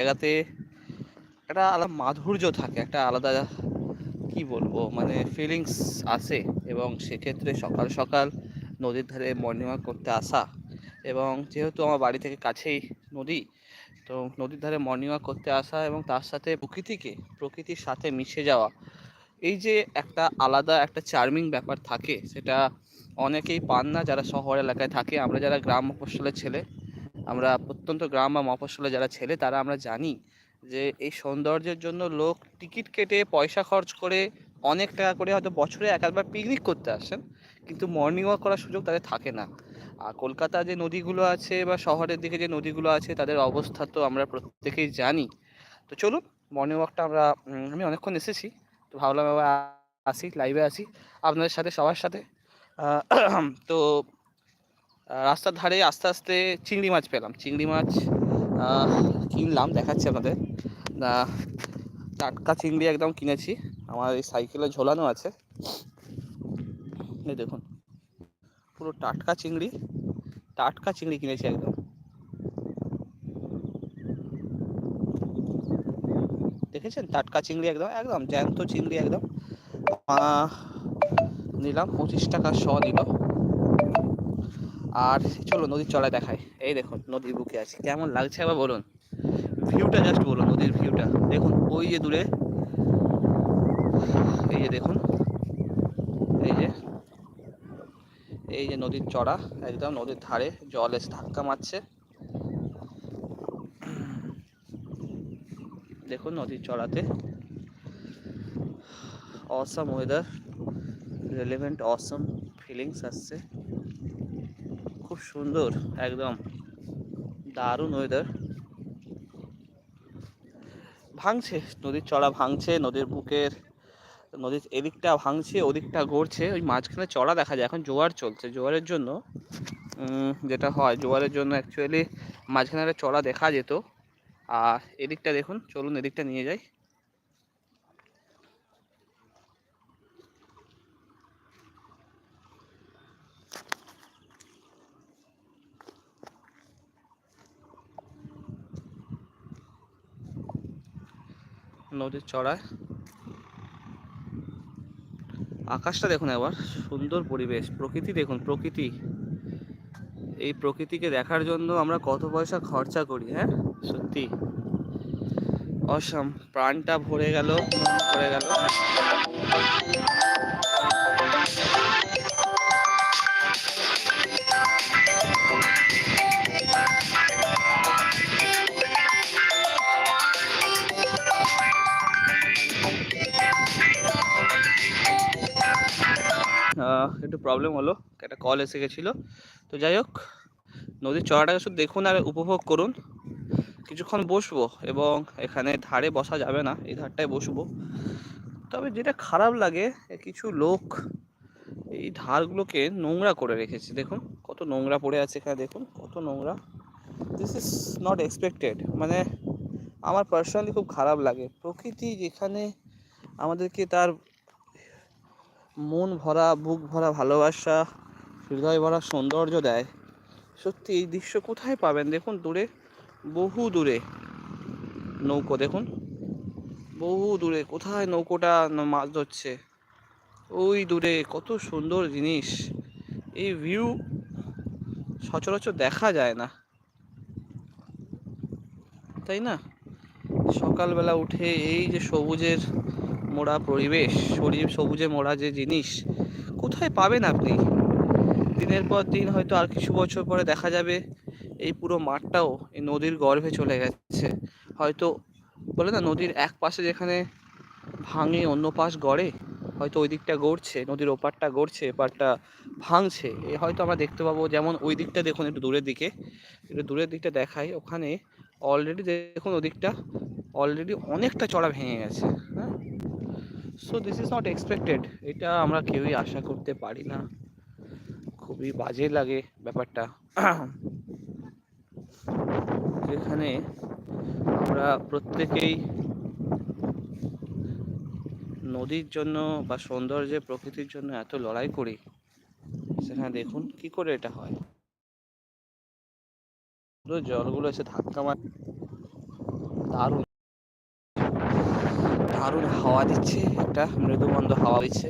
জায়গাতে একটা আলাদা মাধুর্য থাকে, একটা আলাদা কি বলবো মানে ফিলিংস আসে। এবং সেক্ষেত্রে সকাল সকাল নদীর ধারে মর্নিং ওয়াক করতে আসা, এবং যেহেতু আমার বাড়ি থেকে কাছেই নদী, তো নদীর ধারে মর্নিং ওয়াক করতে আসা এবং তার সাথে প্রকৃতির সাথে মিশে যাওয়া, এই যে একটা আলাদা একটা চার্মিং ব্যাপার থাকে, সেটা অনেকেই পান না যারা শহর এলাকায় থাকে। আমরা যারা গ্রাম মফস্বলের ছেলে, আমরা প্রত্যন্ত গ্রাম বা মফস্বলে যারা ছেলে, তারা আমরা জানি যে এই সৌন্দর্যের জন্য লোক টিকিট কেটে পয়সা খরচ করে অনেক টাকা করে হয়তো বছরে এক আধবার পিকনিক করতে আসেন, কিন্তু মর্নিং ওয়াক করার সুযোগ তাদের থাকে না। আর কলকাতা যে নদীগুলো আছে বা শহরের দিকে যে নদীগুলো আছে, তাদের অবস্থা তো আমরা প্রত্যেকেই জানি। তো চলুন, মর্নিং ওয়াকটা আমরা আমি অনেকক্ষণ এসেছি, তো ভাবলাম এবার আসি, লাইভে আসি আপনাদের সাথে, সবার সাথে। তো রাস্তার ধারে আস্তে আস্তে চিংড়ি মাছ পেলাম, চিংড়ি মাছ কিনলাম, দেখাচ্ছি আপনাদের। টাটকা চিংড়ি একদম কিনেছি, আমার এই সাইকেলে ঝোলানো আছে। এই দেখুন, পুরো টাটকা চিংড়ি কিনেছি একদম। দেখেছেন, টাটকা চিংড়ি, একদম একদম জ্যান্ত চিংড়ি একদম। নিলাম 25 টাকা দিল। আর চলো নদীর চড়ায় দেখায়। এই দেখুন, নদীর বুকে আছি, কেমন লাগছে আবার বলুন। ভিউটা জাস্ট বলুন, নদীর ভিউটা দেখুন। ওই যে দূরে, এই যে দেখুন, এই যে এই যে নদীর চড়া, একদম নদীর ধারে জল এসে ধাক্কা মারছে। দেখুন নদীর চড়াতে awesome weather, relevant awesome feelings আসছে, খুব সুন্দর, একদম দারুণ ওয়েদার। ভাঙছে নদীর চড়া, ভাঙছে নদীর বুকের, নদীর এদিকটা ভাঙছে, ওদিকটা গড়ছে, ওই মাঝখানে চড়া দেখা যায়। এখন জোয়ার চলছে, জোয়ারের জন্য যেটা হয়, জোয়ারের জন্য অ্যাকচুয়ালি মাঝখানে একটা চড়া দেখা যেত। আর এদিকটা দেখুন, চলুন এদিকটা নিয়ে যাই। নদীর চড়ায় আকাশটা দেখুন একবার, সুন্দর পরিবেশ, প্রকৃতি দেখুন, প্রকৃতি। এই প্রকৃতিকে দেখার জন্য আমরা কত পয়সা খরচা করি, হ্যাঁ সত্যি অসাম, প্রাণটা ভরে গেল, ভরে গেল। একটু প্রবলেম হলো, একটা কল এসে গেছিলো। তো যাই হোক, নদীর চড়াটাকে শুধু দেখুন আর উপভোগ করুন। কিছুক্ষণ বসবো, এবং এখানে ধারে বসা যাবে না, এই ধারটায় বসবো। তবে যেটা খারাপ লাগে, কিছু লোক এই ধারগুলোকে নোংরা করে রেখেছে। দেখুন কত নোংরা পড়ে আছে এখানে, দেখুন কত নোংরা। This is not expected. মানে আমার পার্সোনালি খুব খারাপ লাগে, প্রকৃতি যেখানে আমাদেরকে তার মন ভরা, বুক ভরা ভালোবাসা, হৃদয় ভরা সৌন্দর্য দেয়, সত্যি এই দৃশ্য কোথায় পাবেন? দেখুন দূরে, বহু দূরে নৌকো, দেখুন বহু দূরে কোথায় নৌকোটা মাছ ধরছে, ওই দূরে কত সুন্দর জিনিস। এই ভিউ সচরাচর দেখা যায় না, তাই না? সকালবেলা উঠে এই যে সবুজের মোড়া পরিবেশ, সবুজে মোড়া যে জিনিস, কোথায় পাবেন আপনি? দিনের পর দিন হয়তো আর কিছু বছর পরে দেখা যাবে এই পুরো মাঠটাও এই নদীর গর্ভে চলে গেছে। হয়তো বলে না, নদীর এক পাশে যেখানে ভাঙে অন্য পাশ গড়ে, হয়তো ওই দিকটা গড়ছে, নদীর ওপারটা গড়ছে, এপারটা ভাঙছে। এ হয়তো আমরা দেখতে পাবো। যেমন ওই দিকটা দেখুন, একটু দূরের দিকটা দেখাই, ওখানে অলরেডি দেখুন ওদিকটা অলরেডি অনেকটা চড়া ভেঙে গেছে, হ্যাঁ। So this is not expected, এটা আমরা কেউই আশা করতে পারি না, খুবই বাজে লাগে ব্যাপারটা। যেখানে আমরা প্রত্যেকেই নদীর জন্য বা সৌন্দর্যে প্রকৃতির জন্য এত লড়াই করি, সেখানে দেখুন কি করে এটা হয়। পুরো জলগুলো এসে ধাক্কা মার, দারুণ দারুণ হাওয়া দিচ্ছে, একটা মৃদুমন্দ হাওয়া দিচ্ছে।